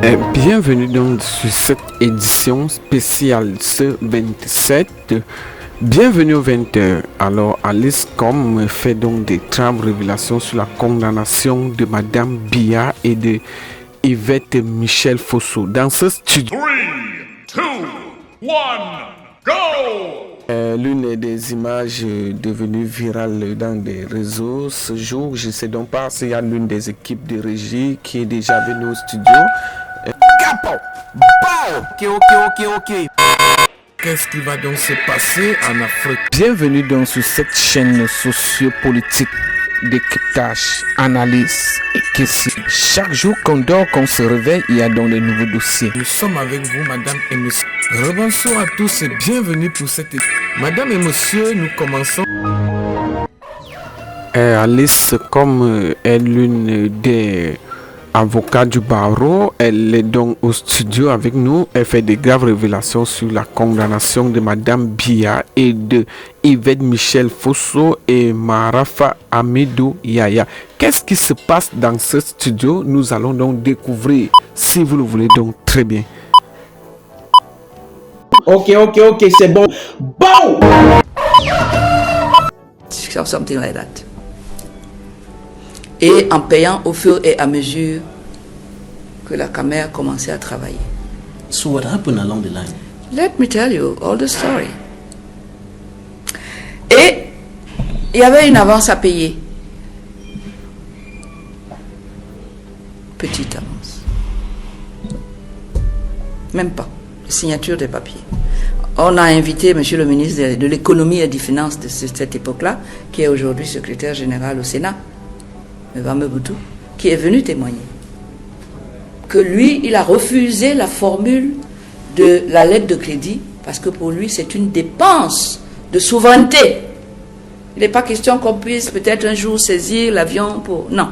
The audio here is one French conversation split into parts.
Bienvenue donc sur cette édition spéciale ce 27. Bienvenue aux 20h. Alors Alice Com fait donc des trames révélations sur la condamnation de Madame Biya et de Yvette Michel Fosso dans ce studio. 3, 2, 1, go! L'une des images devenues virales dans des réseaux ce jour, je ne sais donc pas s'il y a l'une des équipes de régie qui est déjà venue au studio. Capo! Bon! Ok. Qu'est-ce qui va donc se passer en Afrique? Bienvenue donc sur cette chaîne sociopolitique, décryptage, analyse et questions. Chaque jour qu'on dort, qu'on se réveille, il y a donc de nouveaux dossiers. Nous sommes avec vous, madame et monsieur. Rebonsoir à tous et bienvenue pour cette émission. Madame et monsieur, nous commençons. Alice, comme est l'une des avocats du barreau, elle est donc au studio avec nous. Elle fait des graves révélations sur la condamnation de Madame Biya et de Yvette Michel Fosso et Marafa Amidou Yaya. Qu'est-ce qui se passe dans ce studio? Nous allons donc découvrir, si vous le voulez donc très bien. Ok, c'est bon. Bon! Something like that. Et en payant au fur et à mesure que la caméra commençait à travailler. So what happened along the line? Let me tell you all the story. Et il y avait une avance à payer. Petite avance. Même pas. Signature des papiers. On a invité monsieur le ministre de l'économie et des finances de cette époque-là, qui est aujourd'hui secrétaire général au Sénat, Mevame Boutou, qui est venu témoigner que lui, il a refusé la formule de la lettre de crédit parce que pour lui, c'est une dépense de souveraineté. Il n'est pas question qu'on puisse peut-être un jour saisir l'avion pour... Non.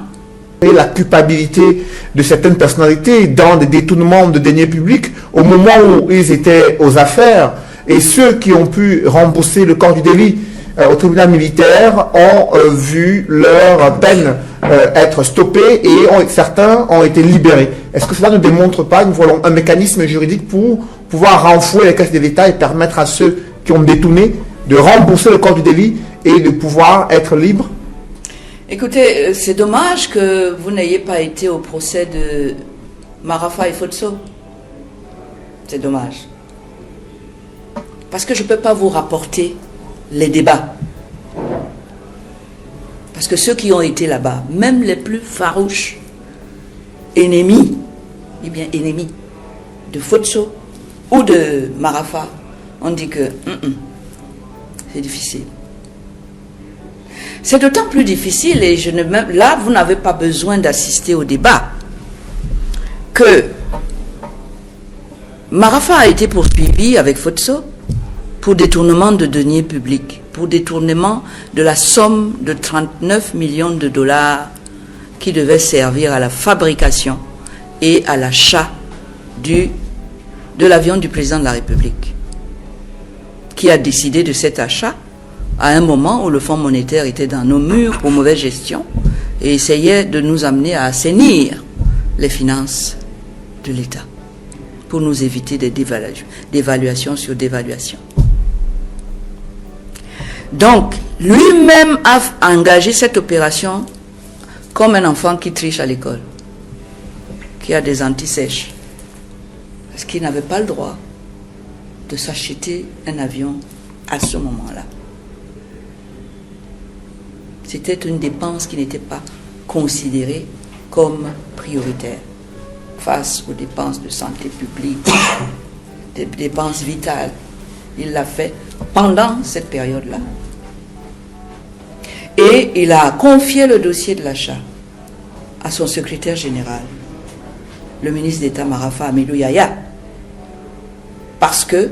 Et la culpabilité de certaines personnalités dans des détournements de deniers publics au moment où ils étaient aux affaires, et ceux qui ont pu rembourser le corps du délit au tribunal militaire ont vu leur peine être stoppée et certains ont été libérés. Est-ce que cela ne démontre pas un mécanisme juridique pour pouvoir renflouer les caisses de l'État et permettre à ceux qui ont détourné de rembourser le corps du délit et de pouvoir être libres? Écoutez, c'est dommage que vous n'ayez pas été au procès de Marafa et Fosso. C'est dommage. Parce que je ne peux pas vous rapporter les débats. Parce que ceux qui ont été là-bas, même les plus farouches ennemis, de Fosso ou de Marafa, on dit que c'est difficile. C'est d'autant plus difficile, et là, vous n'avez pas besoin d'assister au débat, que Marafa a été poursuivi avec Fosso pour détournement de deniers publics, pour détournement de la somme de 39 millions de dollars qui devait servir à la fabrication et à l'achat de l'avion du président de la République, qui a décidé de cet achat à un moment où le Fonds monétaire était dans nos murs pour mauvaise gestion et essayait de nous amener à assainir les finances de l'État pour nous éviter des dévaluations sur dévaluation. Donc, lui-même a engagé cette opération comme un enfant qui triche à l'école, qui a des antisèches, parce qu'il n'avait pas le droit de s'acheter un avion à ce moment-là. C'était une dépense qui n'était pas considérée comme prioritaire face aux dépenses de santé publique, des dépenses vitales. Il l'a fait pendant cette période-là. Et il a confié le dossier de l'achat à son secrétaire général, le ministre d'État Marafa Amidou Yaya, parce que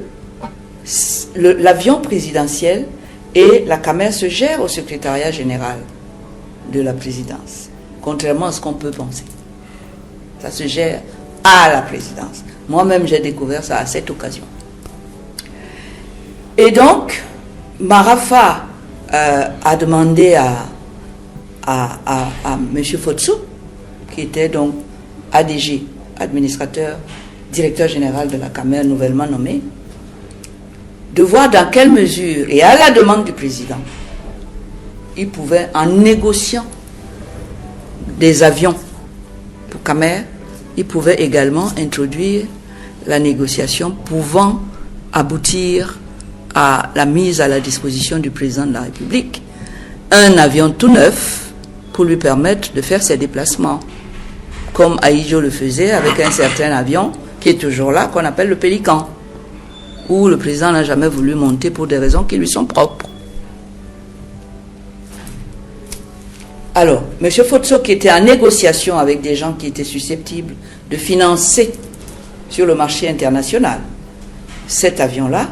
l'avion présidentiel et la caméra se gèrent au secrétariat général de la présidence, contrairement à ce qu'on peut penser. Ça se gère à la présidence. Moi-même, j'ai découvert ça à cette occasion. Et donc, Marafa a demandé à M. Fosso, qui était donc ADG administrateur, directeur général de la Camer nouvellement nommé, de voir dans quelle mesure, et à la demande du président, il pouvait, en négociant des avions pour Camer, il pouvait également introduire la négociation pouvant aboutir à la mise à la disposition du président de la République un avion tout neuf pour lui permettre de faire ses déplacements, comme Ahidjo le faisait avec un certain avion qui est toujours là, qu'on appelle le Pélican, où le président n'a jamais voulu monter pour des raisons qui lui sont propres. Alors, M. Fotso, qui était en négociation avec des gens qui étaient susceptibles de financer sur le marché international cet avion-là,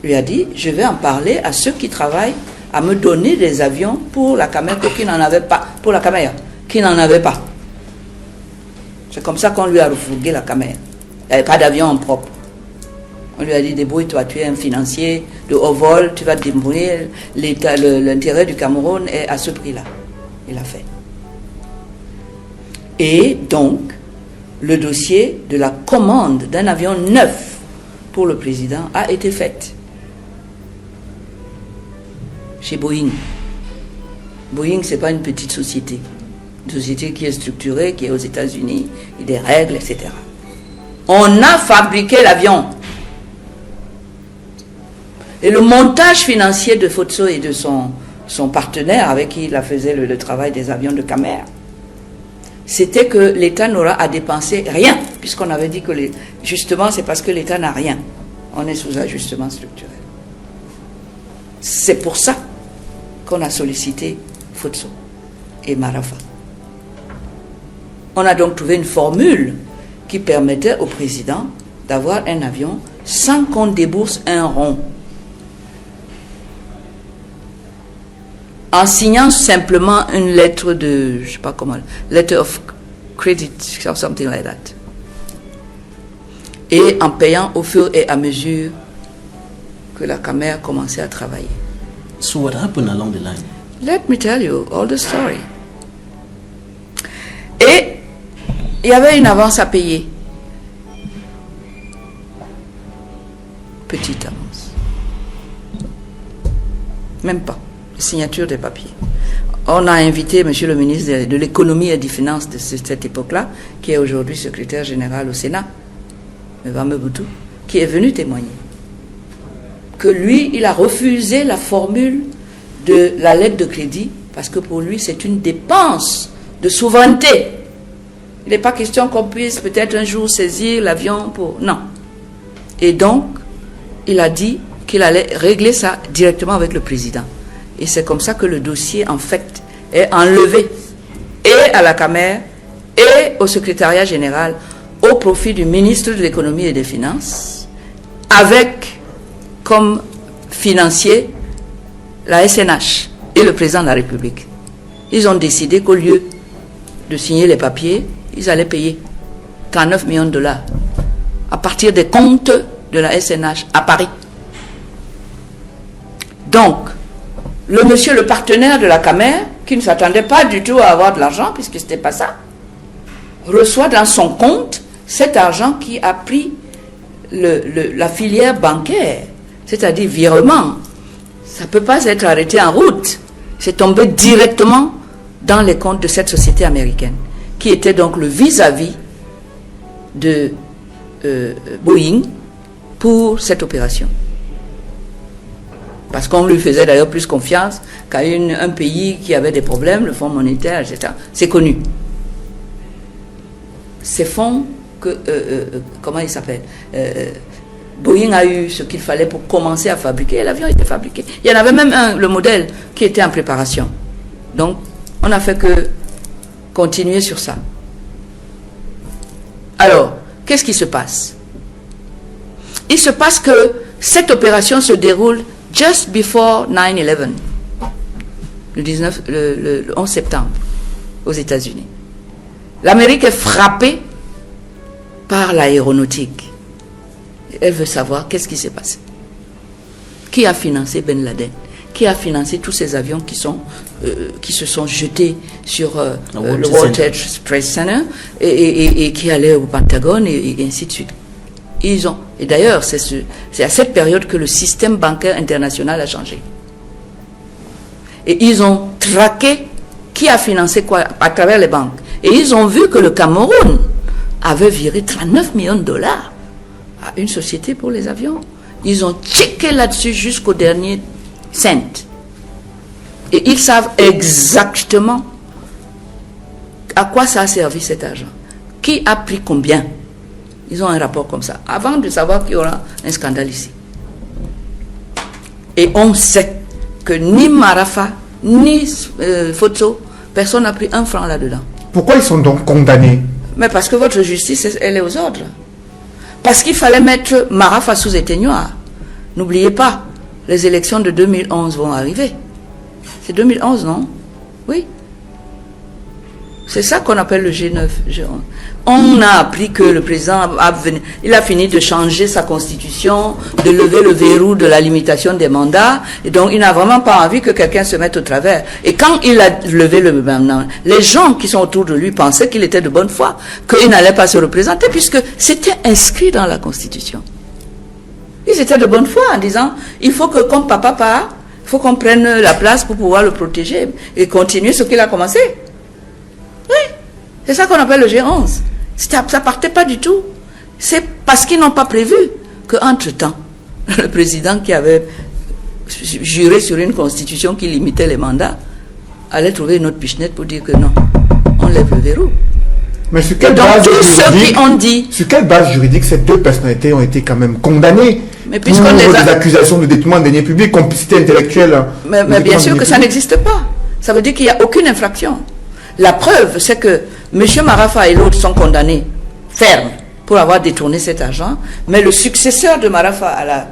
lui a dit, je vais en parler à ceux qui travaillent à me donner des avions pour la Camer qui n'en avait pas, pour la Camer qui n'en avait pas. C'est comme ça qu'on lui a refourgué la Camer. Il n'y avait pas d'avion en propre. On lui a dit, débrouille-toi, tu es un financier de haut vol, tu vas te débrouiller, l'intérêt du Cameroun est à ce prix-là. Il a fait. Et donc, le dossier de la commande d'un avion neuf pour le président a été fait chez Boeing. Boeing, ce n'est pas une petite société. Une société qui est structurée, qui est aux États-Unis, il y a des règles, etc. On a fabriqué l'avion. Et le montage financier de Fotso et de son partenaire avec qui il faisait le travail des avions de Camer, c'était que l'État n'aura à dépenser rien, puisqu'on avait dit que justement c'est parce que l'État n'a rien. On est sous ajustement structurel. C'est pour ça qu'on a sollicité Fotso et Marafa. On a donc trouvé une formule qui permettait au président d'avoir un avion sans qu'on débourse un rond. En signant simplement une lettre de, je ne sais pas comment, letter of credit, or something like that. Et en payant au fur et à mesure que la Camer commençait à travailler. So what happened along the line? Let me tell you all the story. Et il y avait une avance à payer. Petite avance. Même pas. Signature des papiers. On a invité M. le ministre de l'économie et des finances de cette époque-là, qui est aujourd'hui secrétaire général au Sénat, M. Boutou, qui est venu témoigner que lui, il a refusé la formule de la lettre de crédit parce que pour lui, c'est une dépense de souveraineté. Il n'est pas question qu'on puisse peut-être un jour saisir l'avion pour... Non. Et donc, il a dit qu'il allait régler ça directement avec le président. Et c'est comme ça que le dossier, en fait, est enlevé et à la Camer et au secrétariat général au profit du ministre de l'économie et des finances, avec comme financier la SNH et le président de la République. Ils ont décidé qu'au lieu de signer les papiers, ils allaient payer 39 millions de dollars à partir des comptes de la SNH à Paris. Donc, le partenaire de la Camer, qui ne s'attendait pas du tout à avoir de l'argent, puisque ce n'était pas ça, reçoit dans son compte cet argent qui a pris la filière bancaire, c'est-à-dire virement. Ça ne peut pas être arrêté en route. C'est tombé directement dans les comptes de cette société américaine, qui était donc le vis-à-vis de Boeing pour cette opération. Parce qu'on lui faisait d'ailleurs plus confiance qu'à un pays qui avait des problèmes, le Fonds monétaire, etc. C'est connu. Ces fonds, comment ils s'appellent Boeing a eu ce qu'il fallait pour commencer à fabriquer, et l'avion était fabriqué. Il y en avait même le modèle qui était en préparation. Donc, on n'a fait que continuer sur ça. Alors, qu'est-ce qui se passe? Il se passe que cette opération se déroule just before 9/11, le 11 septembre, aux États-Unis. L'Amérique est frappée par l'aéronautique. Elle veut savoir qu'est-ce qui s'est passé. Qui a financé Ben Laden? Qui a financé tous ces avions qui sont qui se sont jetés sur le World World Trade Center et qui allaient au Pentagone et ainsi de suite. Et d'ailleurs, c'est à cette période que le système bancaire international a changé. Et ils ont traqué qui a financé quoi à travers les banques. Et ils ont vu que le Cameroun avait viré 39 millions de dollars à une société pour les avions. Ils ont checké là-dessus jusqu'au dernier cent. Et ils savent exactement à quoi ça a servi cet argent. Qui a pris combien. Ils ont un rapport comme ça, avant de savoir qu'il y aura un scandale ici. Et on sait que ni Marafa, ni Fotso, personne n'a pris un franc là-dedans. Pourquoi ils sont donc condamnés? Mais parce que votre justice, elle est aux ordres. Parce qu'il fallait mettre Marafa sous éteignoir. N'oubliez pas, les élections de 2011 vont arriver. C'est 2011, non? Oui. C'est ça qu'on appelle le G9. On a appris que le président il a fini de changer sa constitution, de lever le verrou de la limitation des mandats, et donc il n'a vraiment pas envie que quelqu'un se mette au travers. Et quand il a levé les gens qui sont autour de lui pensaient qu'il était de bonne foi, qu'il n'allait pas se représenter, puisque c'était inscrit dans la constitution. Ils étaient de bonne foi en disant, il faut que comme papa part, il faut qu'on prenne la place pour pouvoir le protéger et continuer ce qu'il a commencé. Oui, c'est ça qu'on appelle le G11. Ça ne partait pas du tout. C'est parce qu'ils n'ont pas prévu qu'entre-temps, le président qui avait juré sur une constitution qui limitait les mandats allait trouver une autre pichenette pour dire que non, on lève le verrou. Mais sur quelle base juridique, sur quelle base juridique ces deux personnalités ont été quand même condamnées pour des accusations de détournement de deniers publics, complicité intellectuelle? Mais bien sûr que ça n'existe pas. Ça veut dire qu'il n'y a aucune infraction. La preuve, c'est que M. Marafa et l'autre sont condamnés fermes pour avoir détourné cet argent, mais le successeur de Marafa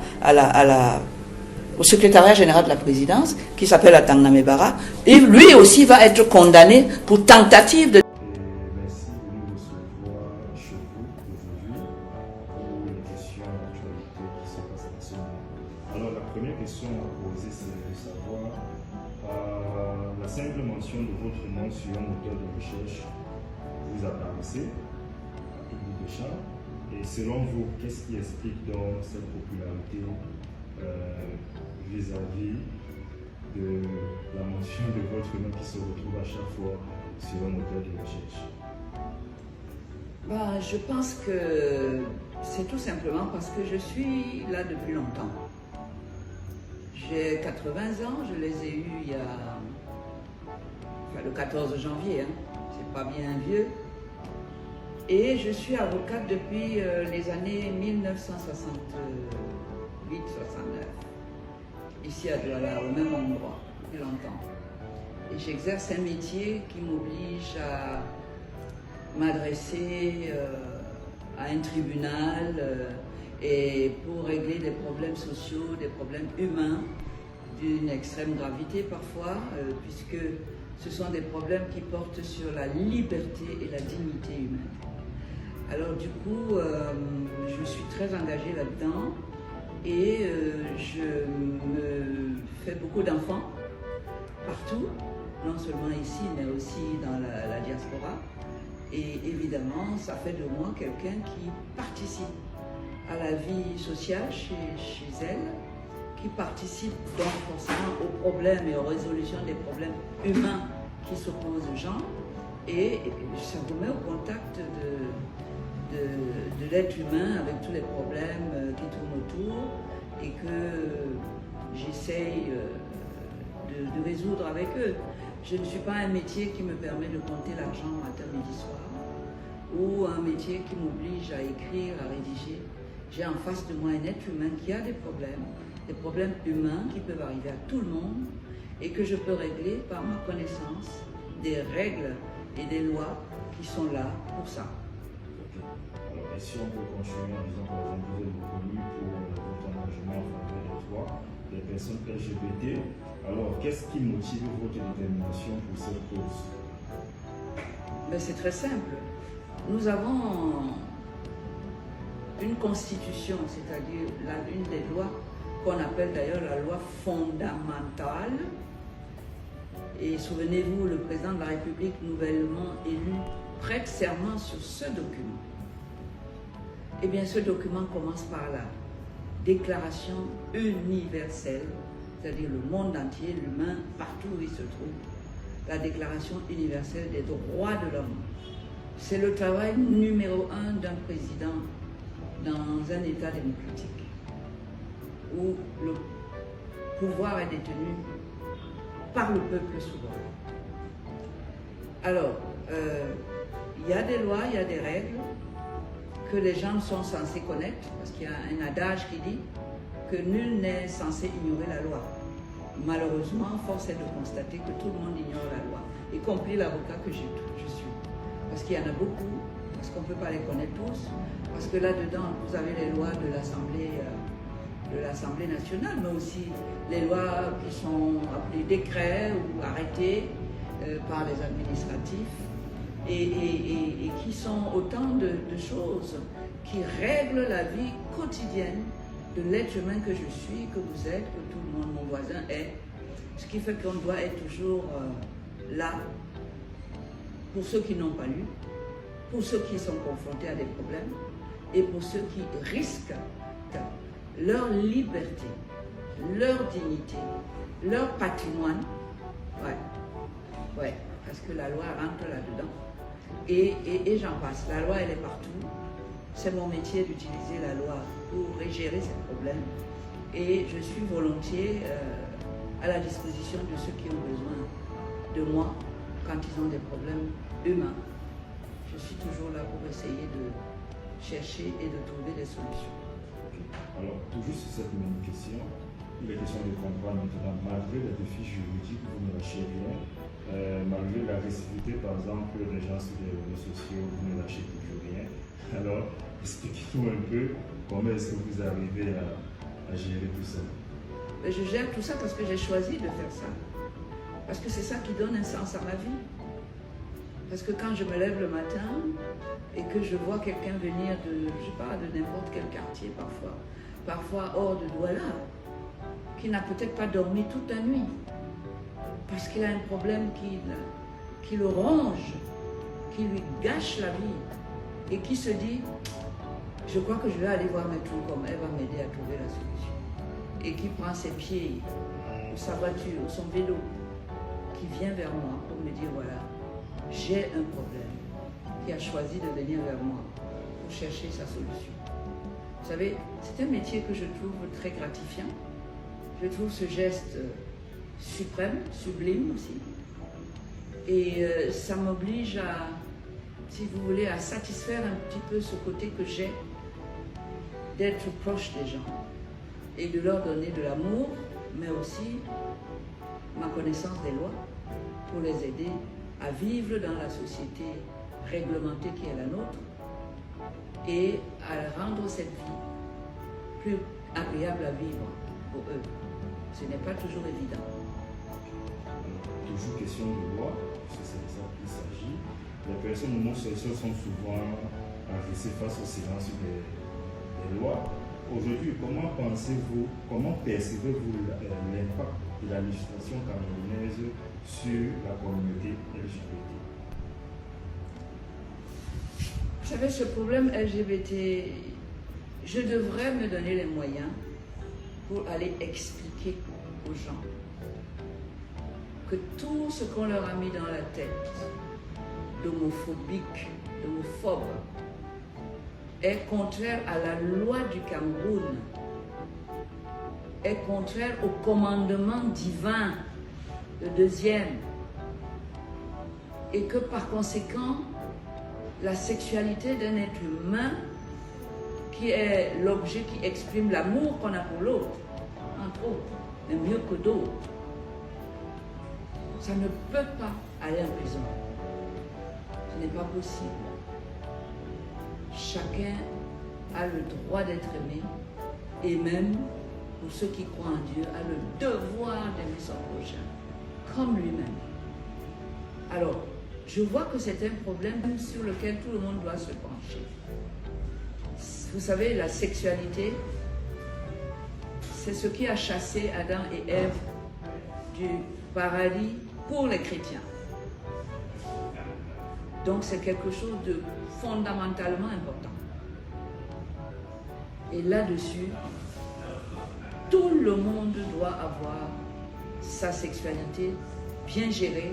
au secrétariat général de la présidence, qui s'appelle Atang Namebara, lui aussi va être condamné pour tentative de... Alors la première question à poser, c'est de savoir la simple mention de votre nom sur un moteur de recherche vous apparaissez à public de champ. Et selon vous, qu'est-ce qui explique donc cette popularité vis-à-vis de la mention de votre nom qui se retrouve à chaque fois sur un moteur de recherche? Je pense que c'est tout simplement parce que je suis là depuis longtemps. J'ai 80 ans, je les ai eus il y a le 14 janvier, c'est pas bien vieux. Et je suis avocate depuis les années 1968-69, ici à Douala, au même endroit, depuis longtemps. Et j'exerce un métier qui m'oblige à m'adresser à un tribunal et pour régler des problèmes sociaux, des problèmes humains d'une extrême gravité parfois, puisque ce sont des problèmes qui portent sur la liberté et la dignité humaine. Alors du coup, je suis très engagée là-dedans et je me fais beaucoup d'enfants partout, non seulement ici mais aussi dans la diaspora. Et évidemment, ça fait de moi quelqu'un qui participe à la vie sociale chez elle, qui participe donc forcément aux problèmes et aux résolutions des problèmes humains qui s'opposent aux gens. Et ça vous met au contact de l'être humain avec tous les problèmes qui tournent autour et que j'essaye de résoudre avec eux. Je ne suis pas un métier qui me permet de compter l'argent matin, midi, soir, ou un métier qui m'oblige à écrire, à rédiger. J'ai en face de moi un être humain qui a des problèmes humains qui peuvent arriver à tout le monde et que je peux régler par ma connaissance des règles et des lois qui sont là pour ça. Okay. Alors, et si on peut continuer en disant, par exemple, vous êtes reconnu pour votre engagement en faveur des droits des personnes LGBT, alors qu'est-ce qui motive votre détermination pour cette cause? C'est très simple. Nous avons une constitution, c'est-à-dire une des lois qu'on appelle d'ailleurs la loi fondamentale, Et souvenez-vous, le président de la République nouvellement élu prête serment sur ce document. Eh bien, ce document commence par la Déclaration universelle, c'est-à-dire le monde entier, l'humain, partout où il se trouve, la Déclaration universelle des droits de l'homme. C'est le travail numéro 1 d'un président dans un État démocratique, où le pouvoir est détenu par le peuple souverain. Alors, il y a des lois, il y a des règles que les gens sont censés connaître, parce qu'il y a un adage qui dit que nul n'est censé ignorer la loi. Malheureusement, force est de constater que tout le monde ignore la loi, y compris l'avocat que je suis. Parce qu'il y en a beaucoup, parce qu'on ne peut pas les connaître tous, parce que là-dedans, vous avez les lois de l'Assemblée nationale, mais aussi les lois qui sont appelées décrets ou arrêtés par les administratifs, et qui sont autant de choses qui règlent la vie quotidienne de l'être humain que je suis, que vous êtes, que tout le monde, mon voisin est. Ce qui fait qu'on doit être toujours là pour ceux qui n'ont pas lu, pour ceux qui sont confrontés à des problèmes et pour ceux qui risquent leur liberté, leur dignité, leur patrimoine. Ouais, parce que la loi rentre là-dedans. Et j'en passe. La loi, elle est partout. C'est mon métier d'utiliser la loi pour gérer ces problèmes. Et je suis volontiers à la disposition de ceux qui ont besoin de moi quand ils ont des problèmes humains. Je suis toujours là pour essayer de chercher et de trouver des solutions. Alors, toujours sur cette même question, il est question de comprendre maintenant, malgré les défis juridiques, vous ne lâchez rien. Malgré l'agressivité, par exemple, des gens sur les réseaux sociaux, vous ne lâchez toujours rien. Alors, expliquez-nous un peu comment est-ce que vous arrivez à gérer tout ça. Je gère tout ça parce que j'ai choisi de faire ça. Parce que c'est ça qui donne un sens à ma vie. Parce que quand je me lève le matin et que je vois quelqu'un venir de, je sais pas, de n'importe quel quartier parfois hors de Douala, qui n'a peut-être pas dormi toute la nuit, parce qu'il a un problème qui le ronge, qui lui gâche la vie, et qui se dit, je crois que je vais aller voir ma tour comme elle va m'aider à trouver la solution. Et qui prend ses pieds, ou sa voiture, ou son vélo, qui vient vers moi pour me dire, voilà, j'ai un problème, qui a choisi de venir vers moi pour chercher sa solution. Vous savez, c'est un métier que je trouve très gratifiant. Je trouve ce geste suprême, sublime aussi. Et ça m'oblige à, si vous voulez, à satisfaire un petit peu ce côté que j'ai d'être proche des gens et de leur donner de l'amour, mais aussi ma connaissance des lois pour les aider à vivre dans la société réglementée qui est la nôtre et à rendre cette vie plus agréable à vivre pour eux. Ce n'est pas toujours évident. Toujours question de loi, c'est ça qu'il s'agit. Les personnes homosexuelles sont souvent agressées face au silence des lois. Aujourd'hui, comment pensez-vous, comment percevez-vous l'impact de la législation camerounaise sur la communauté LGBT? Vous savez, ce problème LGBT, je devrais me donner les moyens pour aller expliquer aux gens que tout ce qu'on leur a mis dans la tête d'homophobe, est contraire à la loi du Cameroun, est contraire au commandement divin, le deuxième, et que par conséquent, la sexualité d'un être humain qui est l'objet qui exprime l'amour qu'on a pour l'autre, entre autres, mais mieux que d'autres, ça ne peut pas aller en prison. Ce n'est pas possible. Chacun a le droit d'être aimé et même, pour ceux qui croient en Dieu, a le devoir d'aimer son prochain, comme lui-même. Alors, je vois que c'est un problème sur lequel tout le monde doit se pencher. Vous savez, la sexualité, c'est ce qui a chassé Adam et Ève du paradis pour les chrétiens. Donc c'est quelque chose de fondamentalement important. Et là-dessus, tout le monde doit avoir sa sexualité bien gérée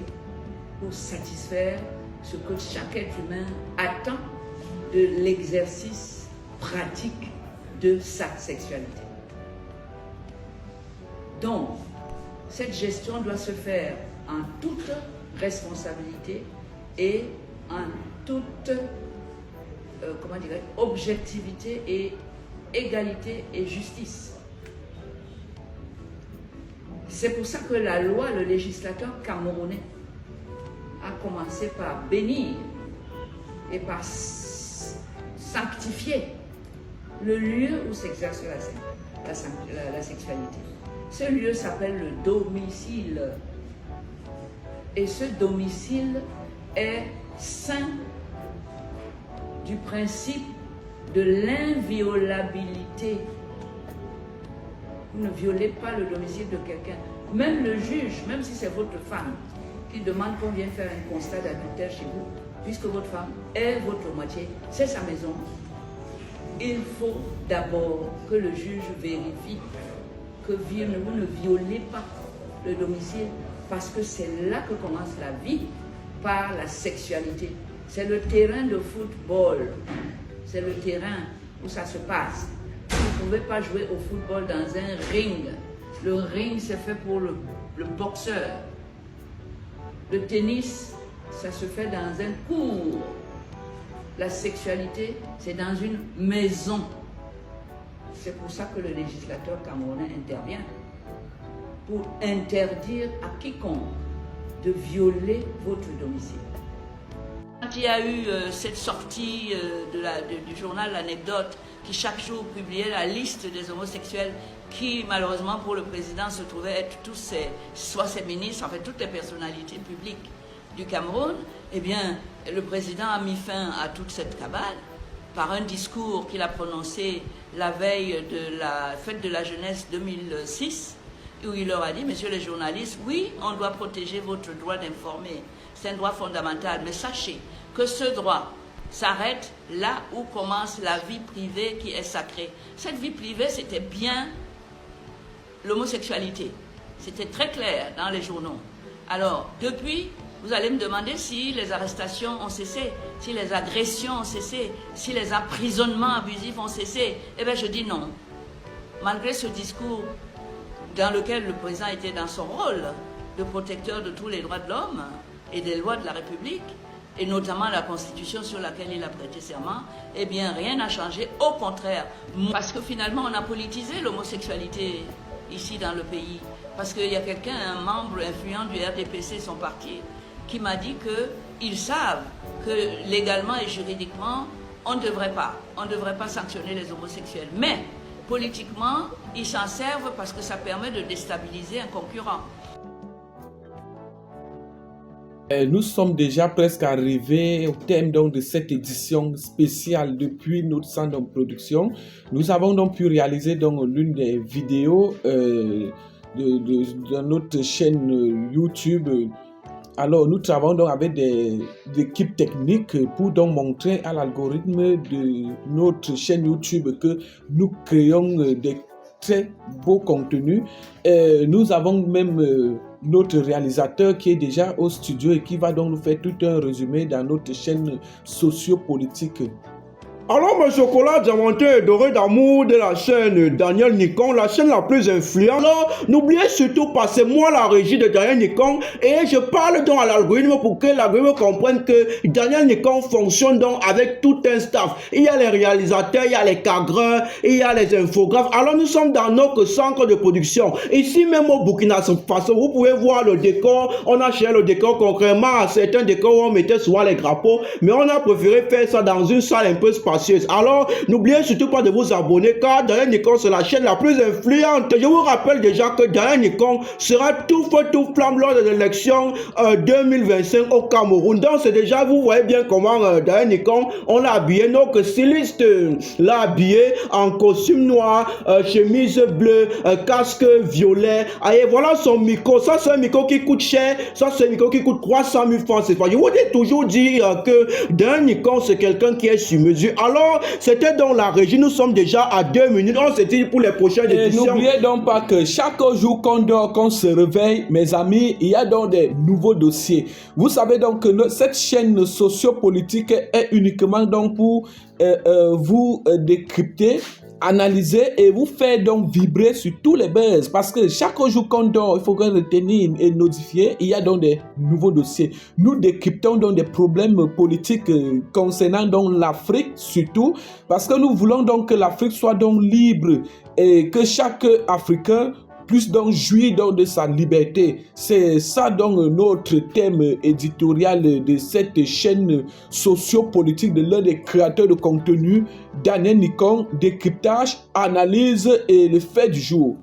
pour satisfaire ce que chaque être humain attend de l'exercice pratique de sa sexualité. Donc, cette gestion doit se faire en toute responsabilité et en toute objectivité et égalité et justice. C'est pour ça que la loi, le législateur camerounais a commencé par bénir et par sanctifier le lieu où s'exerce la sexualité. Ce lieu s'appelle le domicile. Et ce domicile est saint du principe de l'inviolabilité. Vous ne violez pas le domicile de quelqu'un. Même le juge, même si c'est votre femme, qui demande qu'on vienne faire un constat d'adultère chez vous, puisque votre femme est votre moitié, c'est sa maison, il faut d'abord que le juge vérifie que vous ne violez pas le domicile, parce que c'est là que commence la vie, par la sexualité. C'est le terrain de football, c'est le terrain où ça se passe. Vous ne pouvez pas jouer au football dans un ring. Le ring, c'est fait pour le boxeur. Le tennis, ça se fait dans un cours. La sexualité, c'est dans une maison. C'est pour ça que le législateur camerounais intervient, pour interdire à quiconque de violer votre domicile. Quand il y a eu cette sortie du journal L'Anecdote, qui chaque jour publiait la liste des homosexuels qui, malheureusement pour le président, se trouvaient être tous soit ses ministres, en fait toutes les personnalités publiques du Cameroun, eh bien, le président a mis fin à toute cette cabale par un discours qu'il a prononcé la veille de la fête de la jeunesse 2006, où il leur a dit, messieurs les journalistes, oui, on doit protéger votre droit d'informer, c'est un droit fondamental, mais sachez que ce droit s'arrête là où commence la vie privée qui est sacrée. Cette vie privée, c'était bien l'homosexualité. C'était très clair dans les journaux. Alors, depuis, vous allez me demander si les arrestations ont cessé, si les agressions ont cessé, si les emprisonnements abusifs ont cessé. Eh bien, je dis non. Malgré ce discours dans lequel le président était dans son rôle de protecteur de tous les droits de l'homme et des lois de la République, et notamment la Constitution sur laquelle il a prêté serment, eh bien, rien n'a changé. Au contraire, parce que finalement, on a politisé l'homosexualité ici dans le pays. Parce qu'il y a quelqu'un, un membre influent du RDPC, son parti, qui m'a dit qu'ils savent que légalement et juridiquement, on ne devrait pas sanctionner les homosexuels. Mais politiquement, ils s'en servent parce que ça permet de déstabiliser un concurrent. Nous sommes déjà presque arrivés au thème donc de cette édition spéciale depuis notre centre de production. Nous avons donc pu réaliser donc l'une des vidéos de notre chaîne YouTube. Alors nous travaillons donc avec des équipes techniques pour donc montrer à l'algorithme de notre chaîne YouTube que nous créons des très beaux contenus. Nous avons même notre réalisateur qui est déjà au studio et qui va donc nous faire tout un résumé dans notre chaîne sociopolitique. Alors mes chocolats diamantés et dorés d'amour de la chaîne Daniel Nikon, la chaîne la plus influente. Alors n'oubliez surtout pas, c'est moi la régie de Daniel Nikon et je parle donc à l'algorithme pour que l'algorithme comprenne que Daniel Nikon fonctionne donc avec tout un staff. Il y a les réalisateurs, il y a les cadreurs, il y a les infographes. Alors nous sommes dans notre centre de production. Ici même au Burkina Faso, vous pouvez voir le décor. On a changé le décor concrètement à certains décors où on mettait souvent les drapeaux, mais on a préféré faire ça dans une salle un peu spatiale audacieuse. Alors, n'oubliez surtout pas de vous abonner car Daniel Nicon, c'est la chaîne la plus influente. Je vous rappelle déjà que Daniel Nicon sera tout feu, tout flamme lors de l'élection 2025 au Cameroun. Donc, c'est déjà, vous voyez bien comment Daniel Nicon, on l'a habillé. Donc, styliste l'a habillé en costume noir, chemise bleue, casque violet. Allez, voilà son micro. Ça, c'est un micro qui coûte cher. Ça, c'est un micro qui coûte 300 000 francs. Je vous ai toujours dit que Daniel Nicon, c'est quelqu'un qui est sur mesure. Alors, c'était dans la régie. Nous sommes déjà à 2 minutes. On s'est dit pour les prochaines éditions. N'oubliez donc pas que chaque jour qu'on dort, qu'on se réveille, mes amis, il y a donc des nouveaux dossiers. Vous savez donc que cette chaîne sociopolitique est uniquement donc pour vous décrypter, analyser et vous faire donc vibrer sur tous les buzz, parce que chaque jour qu'on dort, il faut retenir et notifier, il y a donc des nouveaux dossiers. Nous décryptons donc des problèmes politiques concernant donc l'Afrique surtout, parce que nous voulons donc que l'Afrique soit donc libre et que chaque Africain puisse donc jouir donc de sa liberté. C'est ça donc notre thème éditorial de cette chaîne sociopolitique de l'un des créateurs de contenu, Daniel Nicon, décryptage, analyse et le fait du jour.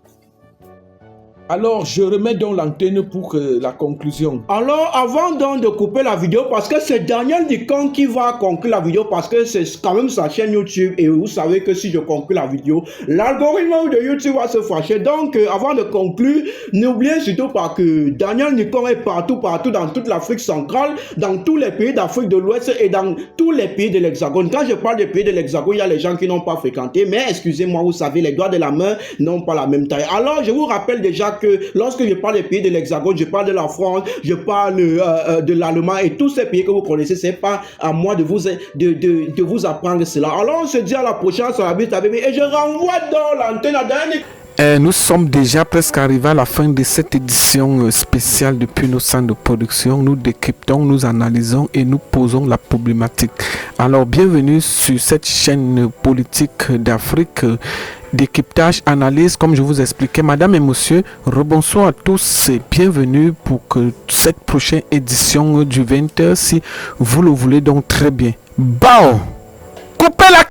Alors, je remets donc l'antenne pour la conclusion. Alors, avant donc de couper la vidéo, parce que c'est Daniel Nicon qui va conclure la vidéo, parce que c'est quand même sa chaîne YouTube, et vous savez que si je conclue la vidéo, l'algorithme de YouTube va se fâcher. Donc, avant de conclure, n'oubliez surtout pas que Daniel Nicon est partout dans toute l'Afrique centrale, dans tous les pays d'Afrique de l'Ouest et dans tous les pays de l'Hexagone. Quand je parle des pays de l'Hexagone, il y a les gens qui n'ont pas fréquenté, mais excusez-moi, vous savez, les doigts de la main n'ont pas la même taille. Alors, je vous rappelle déjà que lorsque je parle des pays de l'Hexagone, je parle de la France, je parle de l'Allemagne et tous ces pays que vous connaissez. C'est pas à moi de vous apprendre cela. Alors on se dit à la prochaine sur la bite et je renvoie dans l'antenne à Daniel. Nous sommes déjà presque arrivés à la fin de cette édition spéciale depuis nos centres de production. Nous décryptons, nous analysons et nous posons la problématique. Alors bienvenue sur cette chaîne politique d'Afrique. Décryptage, analyse, comme je vous expliquais. Madame et monsieur, rebonsoir à tous et bienvenue pour que cette prochaine édition du 20h, si vous le voulez donc très bien. Bao! Coupez la